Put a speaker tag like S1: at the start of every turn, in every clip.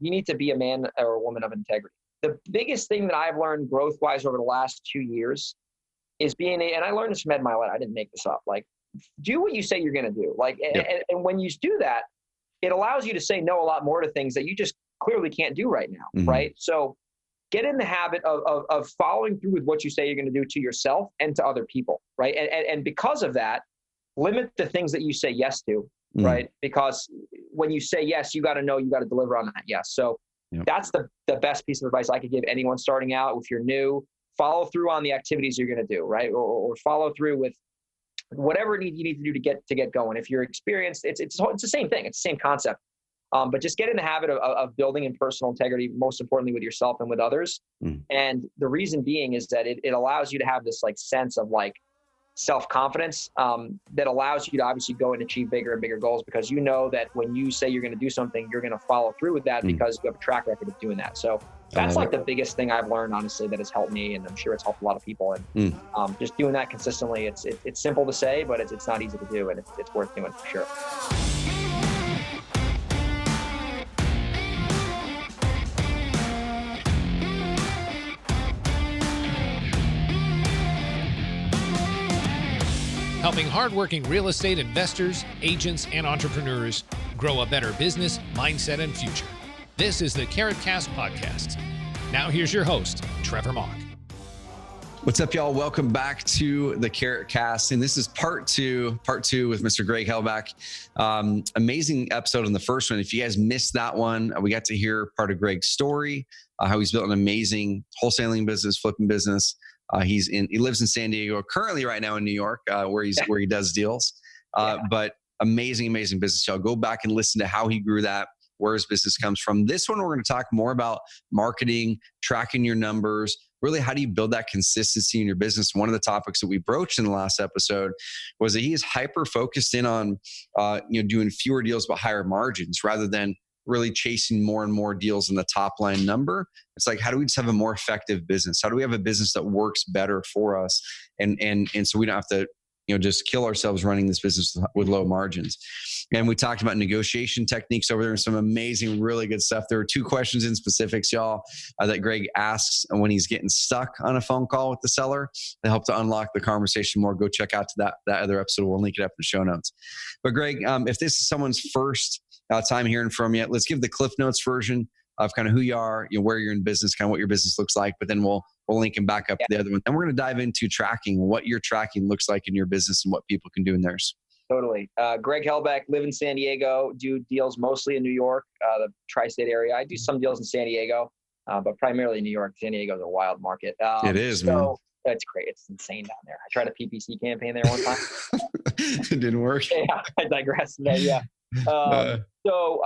S1: you need to be a man or a woman of integrity. The biggest thing that I've learned growth-wise over the last 2 years is and I learned this from Ed Mylett. I didn't make this up. Like, do what you say you're going to do. Like, and when you do that, it allows you to say no a lot more to things that you just clearly can't do right now, right? So get in the habit of following through with what you say you're going to do to yourself and to other people, right? And because of that, limit the things that you say yes to, right? Because when you say yes, you got to know you got to deliver on that yes. So that's the best piece of advice I could give anyone starting out. If you're new, follow through on the activities you're going to do, right? Or follow through with whatever you need to do to get going. If you're experienced, it's the same thing. It's the same concept. But just get in the habit of building in personal integrity, most importantly with yourself and with others. And the reason being is that it allows you to have this like sense of like self-confidence that allows you to obviously go and achieve bigger and bigger goals, because you know that when you say you're going to do something, you're going to follow through with that because you have a track record of doing that. So that's like the biggest thing I've learned, honestly, that has helped me, and I'm sure it's helped a lot of people. And just doing that consistently, it's simple to say, but it's not easy to do, and it's worth doing for sure.
S2: Helping hardworking real estate investors, agents, and entrepreneurs grow a better business, mindset, and future. This is the Carrot Cast podcast. Now here's your host, Trevor Mauch.
S3: What's up, y'all? Welcome back to the Carrot Cast. And this is part two with Mr. Greg Helbeck. Amazing episode on the first one. If you guys missed that one, we got to hear part of Greg's story, how he's built an amazing wholesaling business, flipping business. He lives in San Diego, currently right now in New York, where he does deals. But amazing business. Y'all go back and listen to how he grew that, where his business comes from. This one, we're going to talk more about marketing, tracking your numbers. Really, how do you build that consistency in your business? One of the topics that we broached in the last episode was that he is hyper focused in on, doing fewer deals but higher margins rather than really chasing more and more deals in the top line number. It's like, how do we just have a more effective business? How do we have a business that works better for us? And so we don't have to, just kill ourselves running this business with low margins. And we talked about negotiation techniques over there and some amazing, really good stuff. There are 2 questions in specifics, y'all, that Greg asks when he's getting stuck on a phone call with the seller to help to unlock the conversation more. Go check out to that other episode. We'll link it up in the show notes. But Greg, if this is someone's first time hearing from you, let's give the Cliff Notes version of kind of who you are, where you're in business, kind of what your business looks like, but then we'll link him back up to the other one. And we're going to dive into tracking, what your tracking looks like in your business and what people can do in theirs.
S1: Totally. Greg Helbeck, live in San Diego, do deals mostly in New York, the tri-state area. I do some deals in San Diego, but primarily New York. San Diego is a wild market. It is, man. It's great. It's insane down there. I tried a PPC campaign there one time.
S3: It didn't work.
S1: Yeah, I digress today. Yeah. So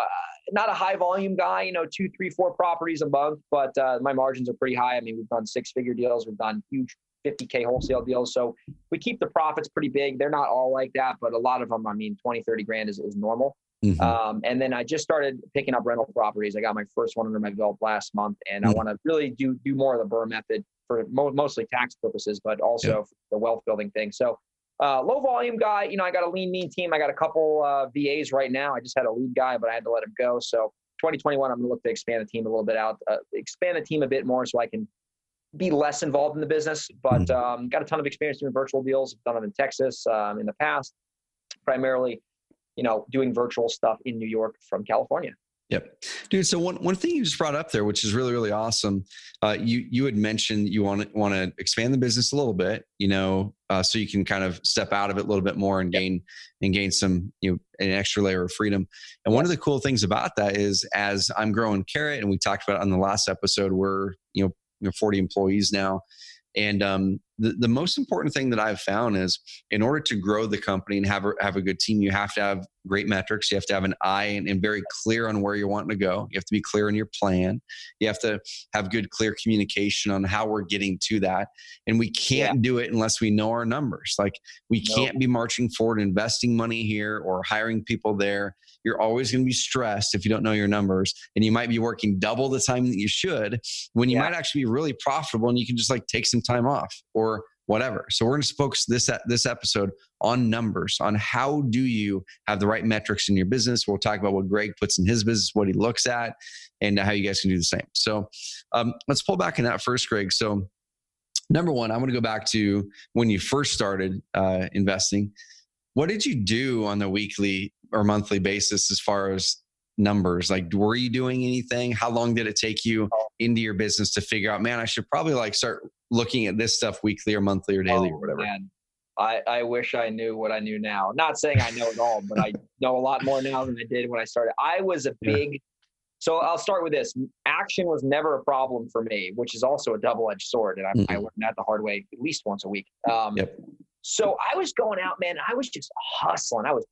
S1: not a high volume guy, 2, 3, 4 properties a month, but my margins are pretty high. I mean, we've done 6-figure deals. We've done huge 50K wholesale deals. So we keep the profits pretty big. They're not all like that, but a lot of them, 20, 30 grand is normal. And then I just started picking up rental properties. I got my first one under my belt last month, and I want to really do more of the BRRRR method for mostly tax purposes, but also for the wealth building thing. So low volume guy, I got a lean, mean team. I got a couple VAs right now. I just had a lead guy, but I had to let him go. So 2021, I'm going to look to expand the team a little bit expand the team a bit more so I can be less involved in the business, but got a ton of experience doing virtual deals. I've done them in Texas in the past, primarily, doing virtual stuff in New York from California.
S3: Yep. Dude, so one thing you just brought up there, which is really, really awesome. You had mentioned you want to expand the business a little bit, so you can kind of step out of it a little bit more and gain some, an extra layer of freedom. And one of the cool things about that is, as I'm growing Carrot, and we talked about it on the last episode, we're, 40 employees now. And the most important thing that I've found is, in order to grow the company and have a good team, you have to have great metrics. You have to have an eye and very clear on where you're wanting to go. You have to be clear on your plan. You have to have good, clear communication on how we're getting to that. And we can't do it unless we know our numbers. Like, we can't be marching forward, investing money here or hiring people there. You're always going to be stressed if you don't know your numbers, and you might be working double the time that you should when you might actually be really profitable, and you can just take some time off or whatever. So we're going to focus this episode on numbers, on how do you have the right metrics in your business. We'll talk about what Greg puts in his business, what he looks at, and how you guys can do the same. So let's pull back in that first, Greg. So number one, I want to go back to when you first started investing. What did you do on the weekly or monthly basis as far as numbers? Like, were you doing anything? How long did it take you into your business to figure out, man, I should probably like start looking at this stuff weekly or monthly or daily or whatever?
S1: Man. I wish I knew what I knew now. Not saying I know it all, but I know a lot more now than I did when I started. I was a big, so I'll start with this. Action was never a problem for me, which is also a double-edged sword. And I learned that the hard way at least once a week. So I was going out, man. I was just hustling. I was,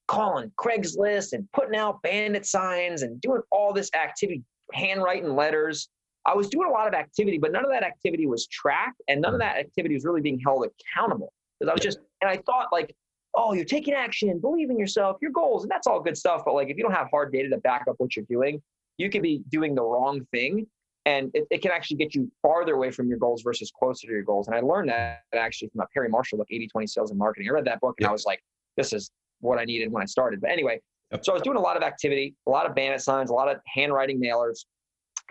S1: calling Craigslist and putting out bandit signs and doing all this activity, handwriting letters. I was doing a lot of activity, but none of that activity was tracked, and none of that activity was really being held accountable. Because I was and I thought like, oh, you're taking action, believe in yourself, your goals, and that's all good stuff. But like, if you don't have hard data to back up what you're doing, you could be doing the wrong thing. And it can actually get you farther away from your goals versus closer to your goals. And I learned that actually from a Perry Marshall book, 80-20 Sales and Marketing. I read that book and I was like, this is what I needed when I started. But anyway, so I was doing a lot of activity, a lot of bandit signs, a lot of handwriting mailers.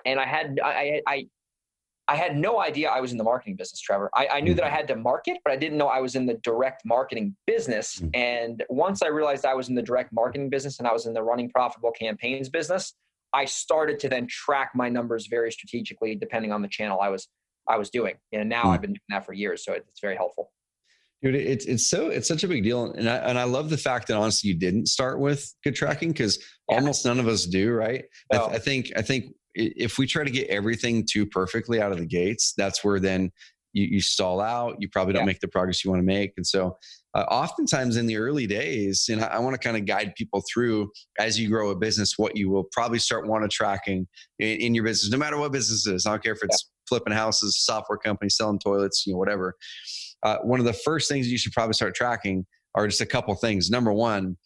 S1: And I had no idea I was in the marketing business, Trevor. I knew that I had to market, but I didn't know I was in the direct marketing business. And once I realized I was in the direct marketing business and I was in the running profitable campaigns business, I started to then track my numbers very strategically, depending on the channel I was doing. And now I've been doing that for years. So it's very helpful.
S3: Dude, it's such a big deal. And I love the fact that honestly, you didn't start with good tracking, because almost none of us do. Right. No. I think if we try to get everything too perfectly out of the gates, that's where then you stall out. You probably don't make the progress you want to make. And so oftentimes in the early days, and I want to kind of guide people through as you grow a business, what you will probably start wanting tracking in your business, no matter what business it is. I don't care if it's flipping houses, software company, selling toilets, whatever. One of the first things you should probably start tracking are just a couple things. Number one,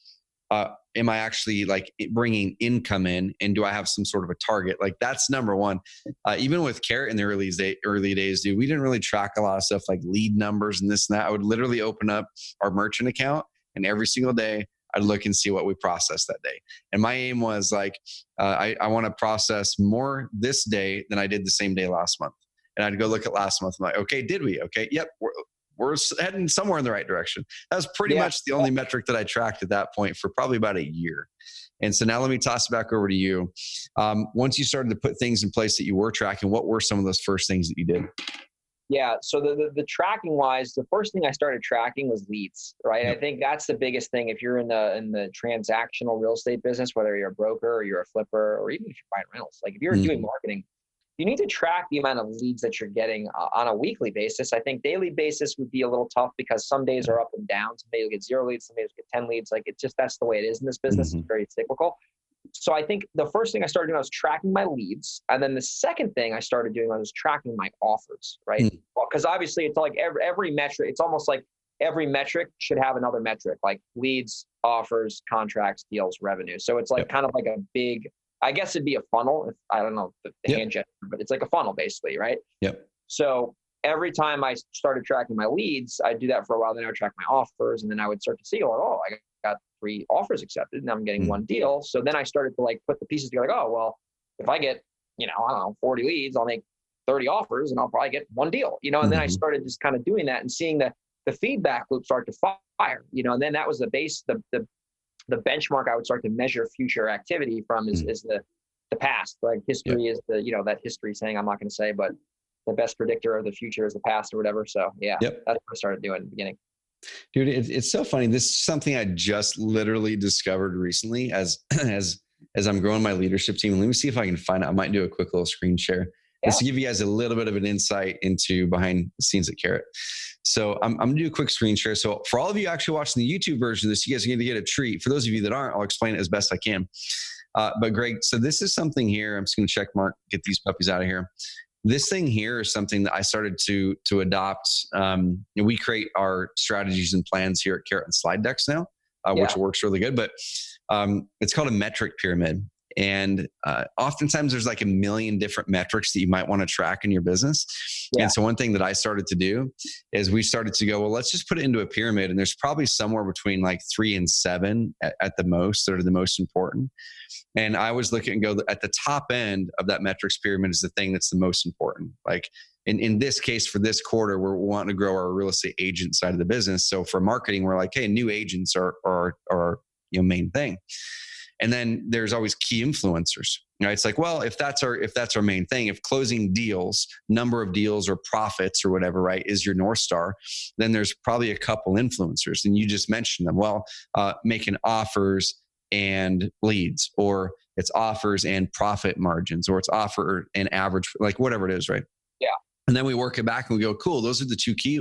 S3: am I actually like bringing income in, and do I have some sort of a target? Like that's number one. Even with Carrot in the early days, dude, we didn't really track a lot of stuff like lead numbers and this and that. I would literally open up our merchant account, and every single day I'd look and see what we processed that day. And my aim was like, I want to process more this day than I did the same day last month. And I'd go look at last month. I'm like, okay, did we? Okay, yep. We're heading somewhere in the right direction. That was pretty much the only metric that I tracked at that point for probably about a year. And so now let me toss it back over to you. Once you started to put things in place that you were tracking, what were some of those first things that you did?
S1: Yeah. So the tracking wise, the first thing I started tracking was leads, right? Yep. I think that's the biggest thing. If you're in the transactional real estate business, whether you're a broker or you're a flipper, or even if you're buying rentals, like if you're doing marketing, you need to track the amount of leads that you're getting on a weekly basis. I think daily basis would be a little tough because some days are up and down. Some days you'll get 0 leads, some days you'll get 10 leads. Like it's just, that's the way it is in this business. It's very cyclical. So I think the first thing I started doing, I was tracking my leads. And then the second thing I started doing was tracking my offers, right? Because obviously it's like every metric, it's almost like every metric should have another metric, like leads, offers, contracts, deals, revenue. So it's like kind of like a big, I guess it'd be a funnel. I don't know the hand gesture, but it's like a funnel basically, right?
S3: Yep.
S1: So every time I started tracking my leads, I'd do that for a while. Then I would track my offers, and then I would start to see, oh, I got 3 offers accepted, and I'm getting 1 deal. So then I started to like put the pieces together. Like, oh, well, if I get, I don't know, 40 leads, I'll make 30 offers, and I'll probably get 1 deal. And then I started just kind of doing that and seeing the feedback loop start to fire. And then that was the base, the benchmark I would start to measure future activity from is the past. Like history is that history saying I'm not going to say, but the best predictor of the future is the past or whatever. So that's what I started doing in the beginning.
S3: Dude, it's so funny. This is something I just literally discovered recently as I'm growing my leadership team. Let me see if I can find it. I might do a quick little screen share just to give you guys a little bit of an insight into behind the scenes at Carrot. So I'm going to do a quick screen share. So for all of you actually watching the YouTube version of this, you guys are going to get a treat. For those of you that aren't, I'll explain it as best I can. But Greg, so this is something here. I'm just going to check mark, get these puppies out of here. This thing here is something that I started to adopt. We create our strategies and plans here at Carrot and slide decks now, which works really good. But it's called a metric pyramid. And oftentimes there's like a million different metrics that you might want to track in your business.
S1: Yeah.
S3: And so one thing that I started to do is we started to go, well, let's just put it into a pyramid. And there's probably somewhere between like 3 and 7 at the most that are the most important. And I always look at and go, at the top end of that metrics pyramid is the thing that's the most important. Like in this case, for this quarter, we're wanting to grow our real estate agent side of the business. So for marketing, we're like, hey, new agents are main thing. And then there's always key influencers. It's like, well, if that's our main thing, if closing deals, number of deals or profits or whatever, right, is your North Star, then there's probably a couple influencers. And you just mentioned them. Well, making offers and leads, or it's offers and profit margins, or it's offer and average, like whatever it is, right?
S1: Yeah.
S3: And then we work it back and we go, cool, those are the two key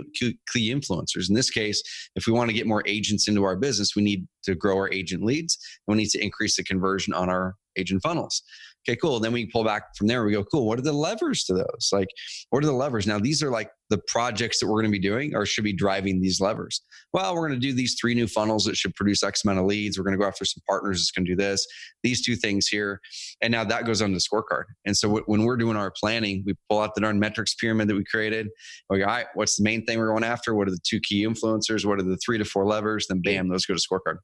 S3: influencers. In this case, if we want to get more agents into our business, we need to grow our agent leads, and we need to increase the conversion on our agent funnels. Okay, cool. Then we pull back from there. We go, cool. What are the levers to those? Like, what are the levers? Now, these are like the projects that we're going to be doing or should be driving these levers. Well, we're going to do these 3 new funnels that should produce X amount of leads. We're going to go after some partners that's going to do this, these 2 things here. And now that goes on the scorecard. And so when we're doing our planning, we pull out the darn metrics pyramid that we created. We go, all right, what's the main thing we're going after? What are the 2 key influencers? What are the 3 to 4 levers? Then bam, those go to scorecard.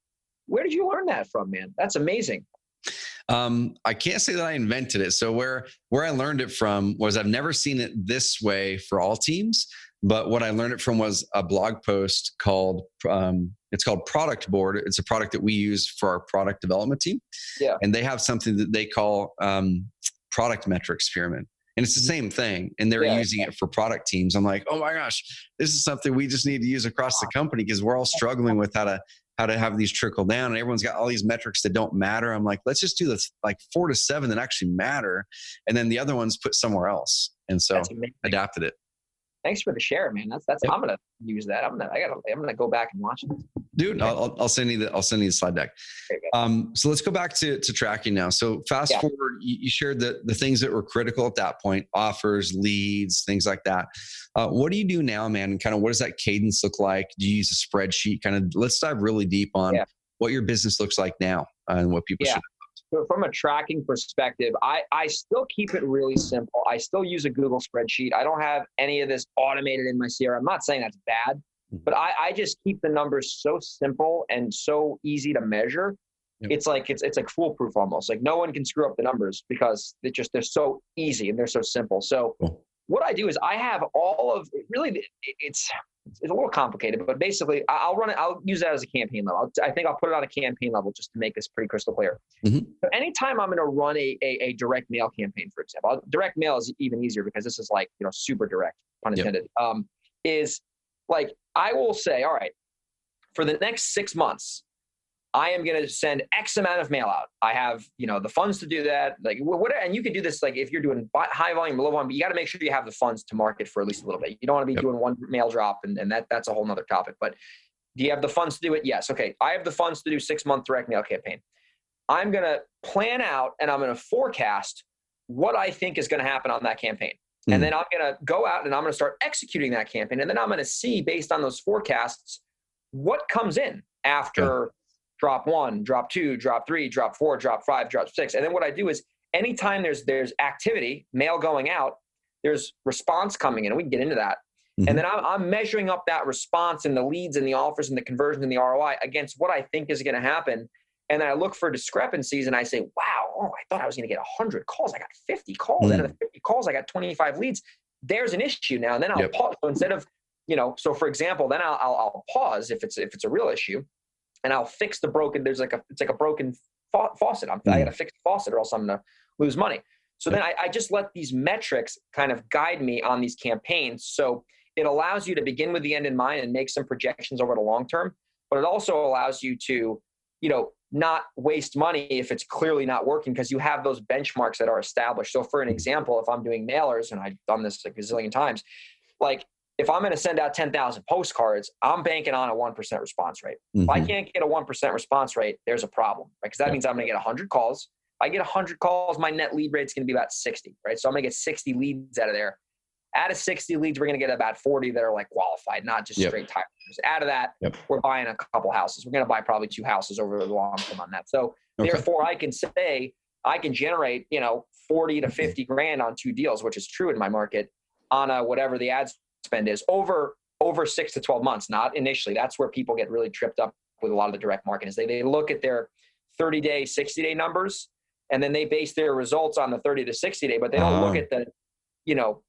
S1: Where did you learn that from, man? That's amazing.
S3: I can't say that I invented it. So where I learned it from was, I've never seen it this way for all teams, but what I learned it from was a blog post called, it's called Product Board. It's a product that we use for our product development team.
S1: Yeah.
S3: And they have something that they call product metrics pyramid. And it's the same thing. And they're using it for product teams. I'm like, oh my gosh, this is something we just need to use across the company, because we're all struggling with how to have these trickle down, and everyone's got all these metrics that don't matter. I'm like, let's just do this like 4 to 7 that actually matter. And then the other ones put somewhere else. And so adapted it.
S1: Thanks for the share, man. That's yep. I'm going to use that. I'm going to go back and watch it.
S3: Dude, I'll send you the slide deck. So let's go back to tracking now. So fast forward, you shared the things that were critical at that point, offers, leads, things like that. What do you do now, man? And kind of what does that cadence look like? Do you use a spreadsheet? Kind of let's dive really deep on what your business looks like now and what people should.
S1: So from a tracking perspective, I still keep it really simple. I still use a Google spreadsheet. I don't have any of this automated in my CRM. I'm not saying that's bad, but I just keep the numbers so simple and so easy to measure. Yep. It's like foolproof almost. Like no one can screw up the numbers because they're so easy and they're so simple. So what I do is I have all of really, it's a little complicated, but basically I'll use that as a campaign level. I think I'll put it on a campaign level just to make this pretty crystal clear. Mm-hmm. So anytime I'm going to run a direct mail campaign, for example, direct mail is even easier because this is like, super direct, pun intended, is like, I will say, all right, for the next 6 months, I am going to send X amount of mail out. I have, the funds to do that. Like whatever, and you can do this like if you're doing high volume, low volume, but you got to make sure you have the funds to market for at least a little bit. You don't want to be doing one mail drop, and that's a whole nother topic. But do you have the funds to do it? Yes. Okay. I have the funds to do 6-month direct mail campaign. I'm going to plan out and I'm going to forecast what I think is going to happen on that campaign. And then I'm going to go out and I'm going to start executing that campaign. And then I'm going to see based on those forecasts, what comes in after drop 1, drop 2, drop 3, drop 4, drop 5, drop 6. And then what I do is anytime there's activity, mail going out, there's response coming in, and we can get into that. Mm-hmm. And then I'm measuring up that response and the leads and the offers and the conversions and the ROI against what I think is going to happen. And then I look for discrepancies and I say, wow, I thought I was going to get 100 calls. I got 50 calls. Out of the 50 calls, I got 25 leads. There's an issue now. And then I'll pause. So instead of, so for example, then I'll pause if it's a real issue. And I'll fix the broken, it's like a broken faucet. I got to fix the faucet or else I'm going to lose money. So then I just let these metrics kind of guide me on these campaigns. So it allows you to begin with the end in mind and make some projections over the long term, but it also allows you to, not waste money if it's clearly not working because you have those benchmarks that are established. So for an example, if I'm doing mailers, and I've done this like a gazillion times, like if I'm going to send out 10,000 postcards, I'm banking on a 1% response rate. Mm-hmm. If I can't get a 1% response rate, there's a problem, right? Because that means I'm going to get 100 calls. If I get 100 calls, my net lead rate is going to be about 60, right? So I'm going to get 60 leads out of there. Out of 60 leads, we're going to get about 40 that are like qualified, not just straight typers. Out of that, we're buying a couple houses. We're going to buy probably 2 houses over the long term on that. So therefore, I can say I can generate, 40 to 50 grand on 2 deals, which is true in my market, on whatever the ad spend is over 6 to 12 months, not initially. That's where people get really tripped up with a lot of the direct marketing is they look at their 30-day, 60-day numbers, and then they base their results on the 30 to 60-day, but they don't look at the,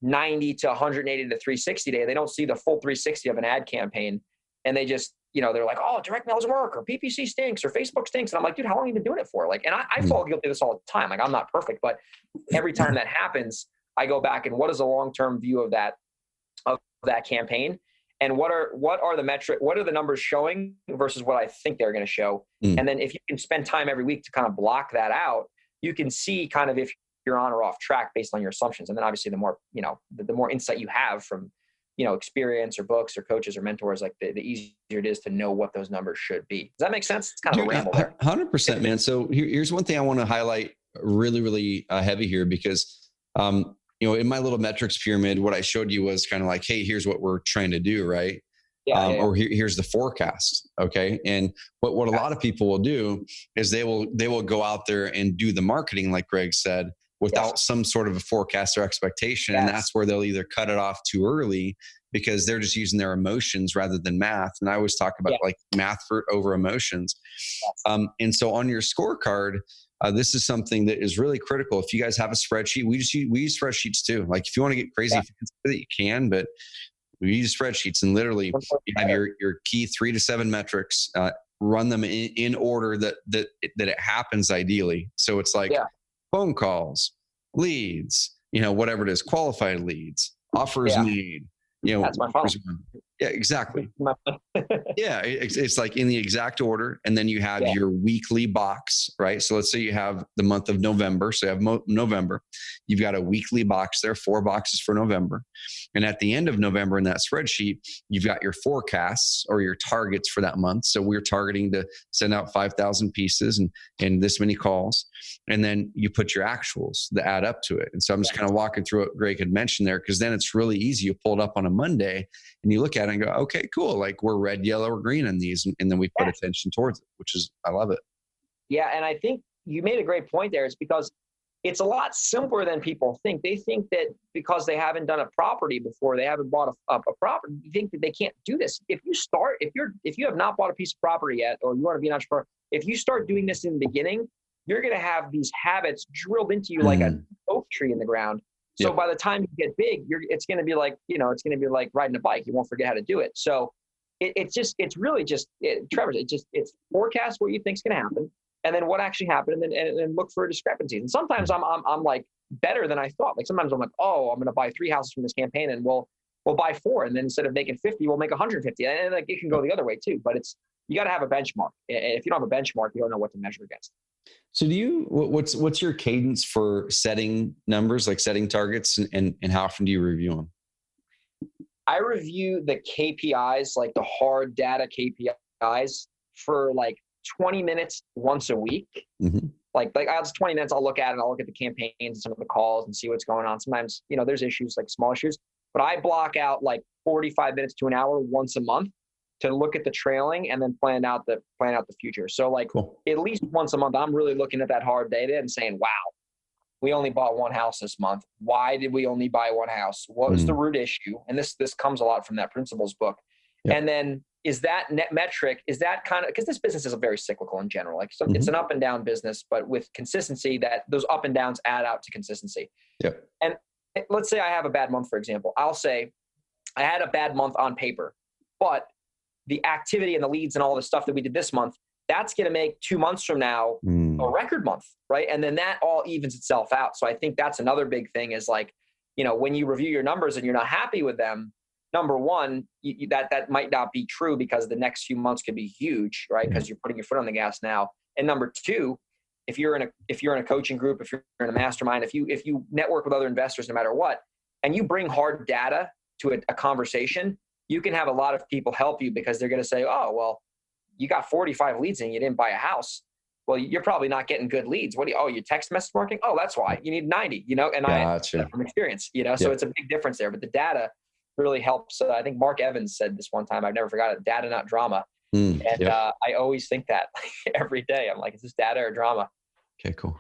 S1: 90 to 180 to 360-day. They don't see the full 360 of an ad campaign. And they just, they're like, oh, direct mail doesn't work, or PPC stinks, or Facebook stinks. And I'm like, dude, how long have you been doing it for? Like, and I fall guilty of this all the time. Like, I'm not perfect, but every time that happens, I go back and what is the long-term view of that campaign? And what are the metric? What are the numbers showing versus what I think they're going to show? And then if you can spend time every week to kind of block that out, you can see kind of if you're on or off track based on your assumptions. And then obviously the more, the more insight you have from, experience or books or coaches or mentors, like the easier it is to know what those numbers should be. Does that make sense? It's kind of a ramble there.
S3: 100%, man. So here's one thing I want to highlight really, really heavy here, because, in my little metrics pyramid, what I showed you was kind of like, hey, here's what we're trying to do. Right. Or here's the forecast. Okay. And what a lot of people will do is they will go out there and do the marketing, like Greg said, without some sort of a forecast or expectation. And that's where they'll either cut it off too early because they're just using their emotions rather than math. And I always talk about like math over emotions. And so on your scorecard, this is something that is really critical. If you guys have a spreadsheet, we use spreadsheets too. Like if you want to get crazy with it, you can, but we use spreadsheets, and literally you have your key 3 to 7 metrics, run them in order that it happens ideally. So it's like phone calls, leads, whatever it is, qualified leads, offers made,
S1: that's my phone.
S3: Yeah, exactly. It's like in the exact order. And then you have your weekly box, right? So let's say you have the month of November. So you have November. You've got a weekly box there, 4 boxes for November. And at the end of November in that spreadsheet, you've got your forecasts or your targets for that month. So we're targeting to send out 5,000 pieces and this many calls. And then you put your actuals that add up to it. And so I'm just kind of walking through what Greg had mentioned there, because then it's really easy. You pull it up on a Monday and you look at it and go, okay, cool. Like we're red, yellow, or green in these. And then we put attention towards it, which is, I love it. Yeah.
S1: And I think you made a great point there. It's because it's a lot simpler than people think. They think that because they haven't done a property before, they haven't bought a property, you think that they can't do this. If you have not bought a piece of property yet, or you want to be an entrepreneur, if you start doing this in the beginning, you're going to have these habits drilled into you like an oak tree in the ground. So by the time you get big, it's going to be like, it's going to be like riding a bike. You won't forget how to do it. So Trevor, it's forecast what you think is going to happen, and then what actually happened, and then look for discrepancies. And sometimes I'm like better than I thought. Like sometimes I'm like, oh, I'm going to buy 3 houses from this campaign, and we'll buy 4, and then instead of making 50, we'll make 150. And like it can go the other way too. But you got to have a benchmark. If you don't have a benchmark, you don't know what to measure against.
S3: So what's your cadence for setting numbers, like setting targets, and how often do you review them?
S1: I review the KPIs, like the hard data KPIs, for like 20 minutes once a week.
S3: Mm-hmm.
S1: Like I'll just 20 minutes, I'll look at it, I'll look at the campaigns and some of the calls and see what's going on. Sometimes, there's issues, like small issues, but I block out like 45 minutes to an hour once a month to look at the trailing and then plan out the future. So like At least once a month, I'm really looking at that hard data and saying, wow, we only bought 1 house this month. Why did we only buy 1 house? What was the root issue? And this comes a lot from that principles book. Yep. And then is that net metric, is that kind of, because this business is very cyclical in general. Like it's an up and down business, but with consistency, that those up and downs add out to consistency.
S3: Yep.
S1: And let's say I have a bad month, for example. I'll say I had a bad month on paper, but the activity and the leads and all the stuff that we did this month, that's going to make 2 months from now a record month, right? And then that all evens itself out. So I think that's another big thing is like, when you review your numbers and you're not happy with them, number one, that might not be true because the next few months could be huge, right? Because you're putting your foot on the gas now. And number two, if you're in a coaching group, if you're in a mastermind, if you network with other investors, no matter what, and you bring hard data to a conversation, you can have a lot of people help you because they're going to say, oh, well, you got 45 leads and you didn't buy a house. Well, you're probably not getting good leads. You text message marketing? Oh, that's why you need 90, and
S3: gotcha.
S1: From experience, so it's a big difference there, but the data really helps. I think Mark Evans said this one time, I've never forgot it, data, not drama. I always think that every day. I'm like, is this data or drama?
S3: Okay, cool.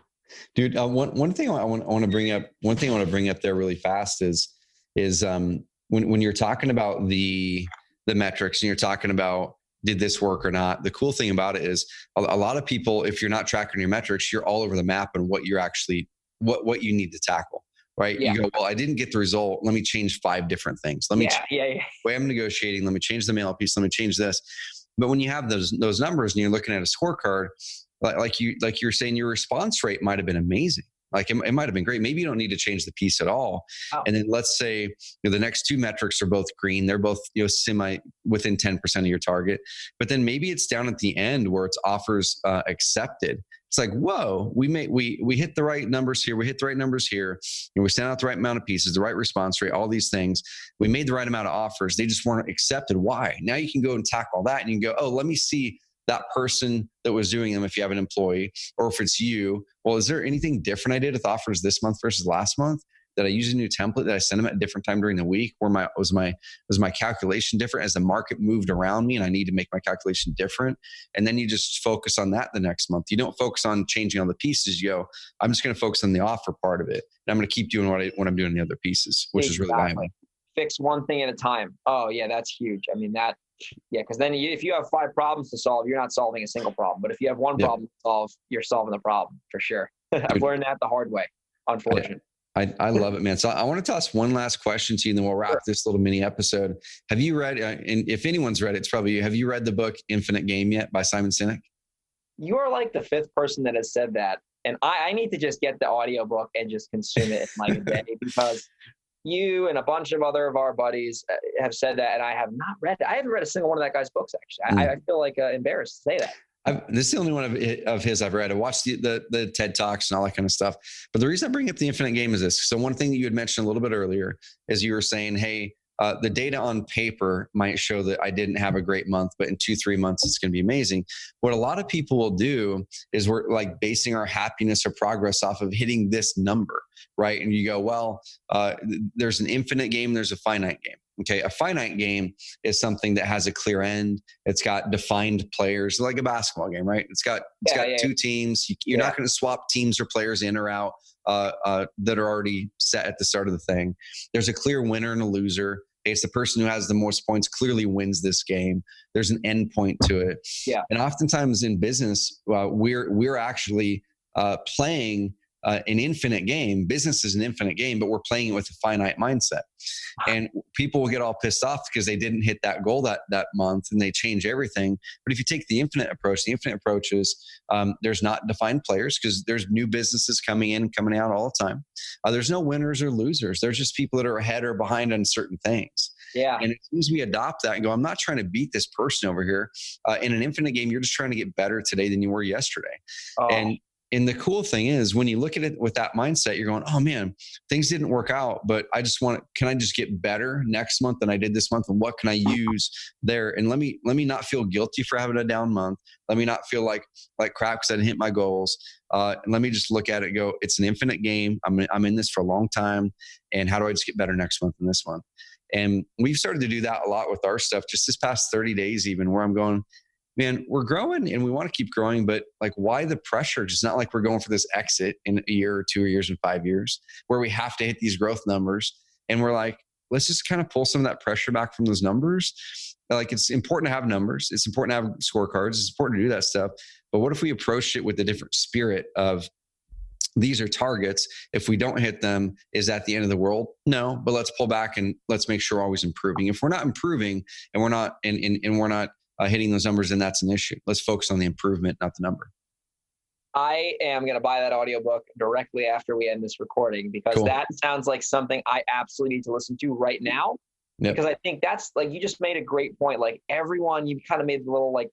S3: Dude, one thing I want to bring up. One thing I want to bring up there really fast is when you're talking about the metrics and you're talking about did this work or not. The cool thing about it is a lot of people, if you're not tracking your metrics, you're all over the map on what you're actually what you need to tackle. Right? Yeah. You go, well, I didn't get the result. Let me change 5 different things. Let me change the way I'm negotiating. Let me change the mail piece. Let me change this. But when you have those numbers and you're looking at a scorecard, like you're saying, your response rate might have been amazing. Like it might have been great. Maybe you don't need to change the piece at all. Oh. And then let's say the next 2 metrics are both green. They're both semi within 10% of your target. But then maybe it's down at the end where it's offers accepted. It's like, whoa, we hit the right numbers here. We hit the right numbers here. We sent out the right amount of pieces, the right response rate, all these things. We made the right amount of offers. They just weren't accepted. Why? Now you can go and tackle that and you can go, oh, let me see that person that was doing them, if you have an employee or if it's you. Well, is there anything different I did with offers this month versus last month? Did I use a new template? Did I send them at a different time during the week? Was my calculation different as the market moved around me and I need to make my calculation different? And then you just focus on that the next month. You don't focus on changing all the pieces. You go, I'm just going to focus on the offer part of it. And I'm going to keep doing what I'm doing in the other pieces, which is really valuable.
S1: Fix one thing at a time. Oh yeah, that's huge. I mean because then if you have 5 problems to solve, you're not solving a single problem. But if you have one problem to solve, you're solving the problem for sure. I've learned that the hard way, unfortunately.
S3: I love it, man. So I want to toss one last question to you, and then we'll wrap this little mini episode. Have you read, and if anyone's read it, it's probably you. Have you read the book Infinite Game yet by Simon Sinek?
S1: You are like the 5th person that has said that. And I need to just get the audiobook and just consume it in like a day because you and a bunch of other of our buddies have said that, and I have not read it. I haven't read a single one of that guy's books, actually. I feel like embarrassed to say that.
S3: This is the only one of his I've read. I watched the TED Talks and all that kind of stuff. But the reason I bring up the Infinite Game is this. So one thing that you had mentioned a little bit earlier is you were saying, hey, the data on paper might show that I didn't have a great month, but in 2-3 months, it's going to be amazing. What a lot of people will do is we're like basing our happiness or progress off of hitting this number, right? And you go, well, there's an infinite game, there's a finite game. Okay, a finite game is something that has a clear end. It's got defined players, like a basketball game, right? It's got 2 teams. You're not going to swap teams or players in or out that are already set at the start of the thing. There's a clear winner and a loser. It's the person who has the most points clearly wins this game. There's an end point to it. Yeah. And oftentimes in business, we're actually playing an infinite game. Business is an infinite game, but we're playing it with a finite mindset. And people will get all pissed off because they didn't hit that goal that month and they change everything. But if you take the infinite approach is there's not defined players because there's new businesses coming in and coming out all the time. There's no winners or losers. There's just people that are ahead or behind on certain things. Yeah. And as soon as we adopt that and go, I'm not trying to beat this person over here. In an infinite game, you're just trying to get better today than you were yesterday. Oh. And the cool thing is when you look at it with that mindset, you're going, oh man, things didn't work out, but can I just get better next month than I did this month? And what can I use there? And let me not feel guilty for having a down month. Let me not feel like crap because I didn't hit my goals. And let me just look at it and go, it's an infinite game. I'm in this for a long time. And how do I just get better next month than this month? And we've started to do that a lot with our stuff just this past 30 days, even where I'm going, man, we're growing and we want to keep growing, but like, why the pressure? It's not like we're going for this exit in a year or 2 years and 5 years where we have to hit these growth numbers. And we're like, let's just kind of pull some of that pressure back from those numbers. Like, it's important to have numbers. It's important to have scorecards. It's important to do that stuff. But what if we approach it with a different spirit of, these are targets. If we don't hit them, is that the end of the world? No, but let's pull back and let's make sure we're always improving. If we're not improving and we're not, and we're not, hitting those numbers, then that's an issue. Let's focus on the improvement, not the number.
S1: I am going to buy that audiobook directly after we end this recording because that sounds like something I absolutely need to listen to right now. Yep. Because I think that's like, you just made a great point. Like you kind of made the little, like,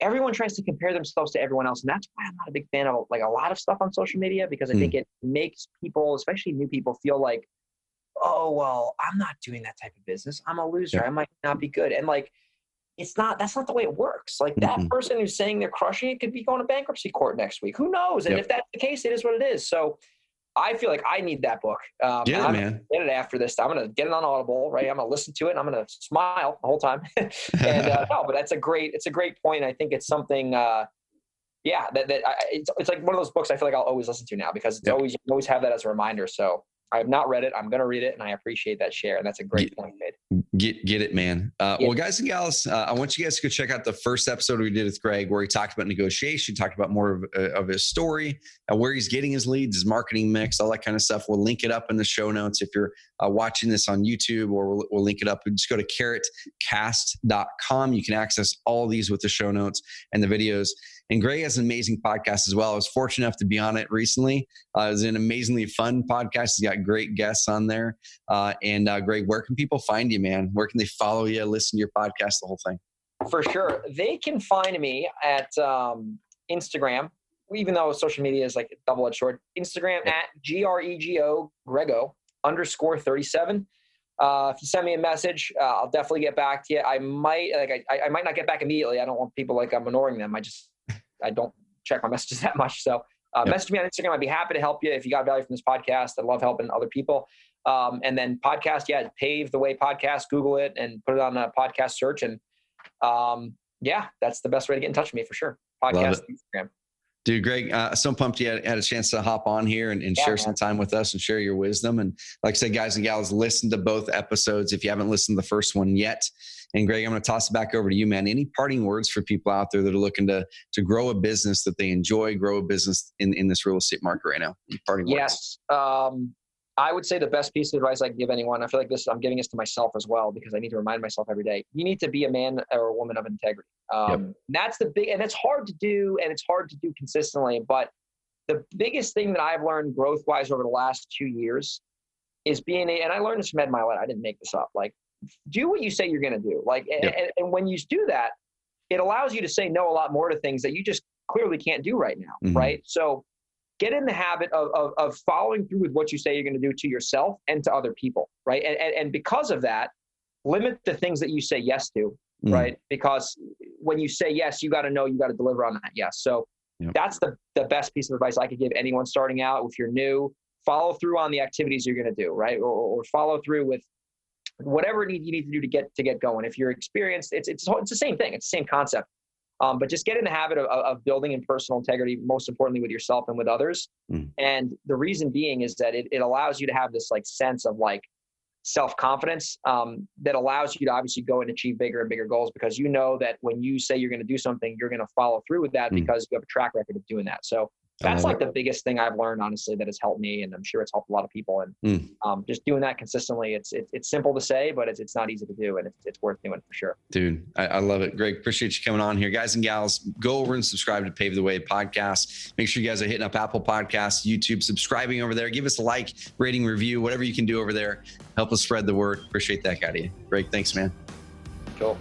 S1: everyone tries to compare themselves to everyone else. And that's why I'm not a big fan of like a lot of stuff on social media, because I think it makes people, especially new people, feel like, oh, well, I'm not doing that type of business. I'm a loser. Yeah. I might not be good. And like, that's not the way it works. Like that person who's saying they're crushing it could be going to bankruptcy court next week. Who knows? And if that's the case, it is what it is. So I feel like I need that book. I'm gonna get it after this. I'm going to get it on Audible, right? I'm going to listen to it and I'm going to smile the whole time. And no, but it's a great point. I think it's something, yeah, it's like one of those books I feel like I'll always listen to now because it's always, you always have that as a reminder. So I have not read it. I'm going to read it, and I appreciate that share. And that's a great point made.
S3: Get it, man. Well, guys and gals, I want you guys to go check out the first episode we did with Greg, where he talked about negotiation, talked about more of his story, where he's getting his leads, his marketing mix, all that kind of stuff. We'll link it up in the show notes if you're watching this on YouTube, or we'll link it up. Just go to carrotcast.com. You can access all of these with the show notes and the videos. And Greg has an amazing podcast as well. I was fortunate enough to be on it recently. It was an amazingly fun podcast. He's got great guests on there. Greg, where can people find you, man? Where can they follow you, listen to your podcast, the whole thing?
S1: For sure. They can find me at Instagram, even though social media is like a double-edged sword. Instagram at GREGO, Grego _37. If you send me a message, I'll definitely get back to you. I might not get back immediately. I don't want people like I'm ignoring them. I don't check my messages that much. So message me on Instagram. I'd be happy to help you if you got value from this podcast. I love helping other people. And then podcast, Pave the Way podcast, Google it and put it on a podcast search. And that's the best way to get in touch with me for sure. Podcast, Instagram.
S3: Dude, Greg, so pumped you had a chance to hop on here and share some time with us and share your wisdom. And like I said, guys and gals, listen to both episodes if you haven't listened to the first one yet. And Greg, I'm going to toss it back over to you, man. Any parting words for people out there that are looking to grow a business that they enjoy, grow a business in this real estate market right now? Any parting words?
S1: Yes. I would say the best piece of advice I can give anyone, I feel like I'm giving this to myself as well, because I need to remind myself every day, you need to be a man or a woman of integrity. That's the big, and it's hard to do, and it's hard to do consistently. But the biggest thing that I've learned growth wise over the last 2 years is and I learned this from Ed Mylett. I didn't make this up. Like, do what you say you're going to do. Like, and when you do that, it allows you to say no a lot more to things that you just clearly can't do right now. Mm-hmm. Right. So get in the habit of following through with what you say you're going to do to yourself and to other people. Right. And because of that, limit the things that you say yes to. Mm-hmm. Right. Because when you say yes, you got to know you got to deliver on that yes. So that's the best piece of advice I could give anyone starting out. If you're new, follow through on the activities you're going to do. Right. Or follow through with whatever you need to do to get going. If you're experienced, it's the same thing. It's the same concept. But just get in the habit of building in personal integrity, most importantly with yourself and with others. Mm. And the reason being is that it allows you to have this like sense of like self-confidence that allows you to obviously go and achieve bigger and bigger goals, because you know that when you say you're going to do something, you're going to follow through with that because you have a track record of doing that. So that's like the biggest thing I've learned, honestly, that has helped me, and I'm sure it's helped a lot of people. And just doing that consistently, it's simple to say, but it's not easy to do, and it's worth doing for sure.
S3: Dude, I love it. Greg, appreciate you coming on here. Guys and gals, go over and subscribe to Pave the Way podcast. Make sure you guys are hitting up Apple Podcasts, YouTube, subscribing over there. Give us a like, rating, review, whatever you can do over there. Help us spread the word. Appreciate that, out of you. Greg, thanks, man.
S1: Cool.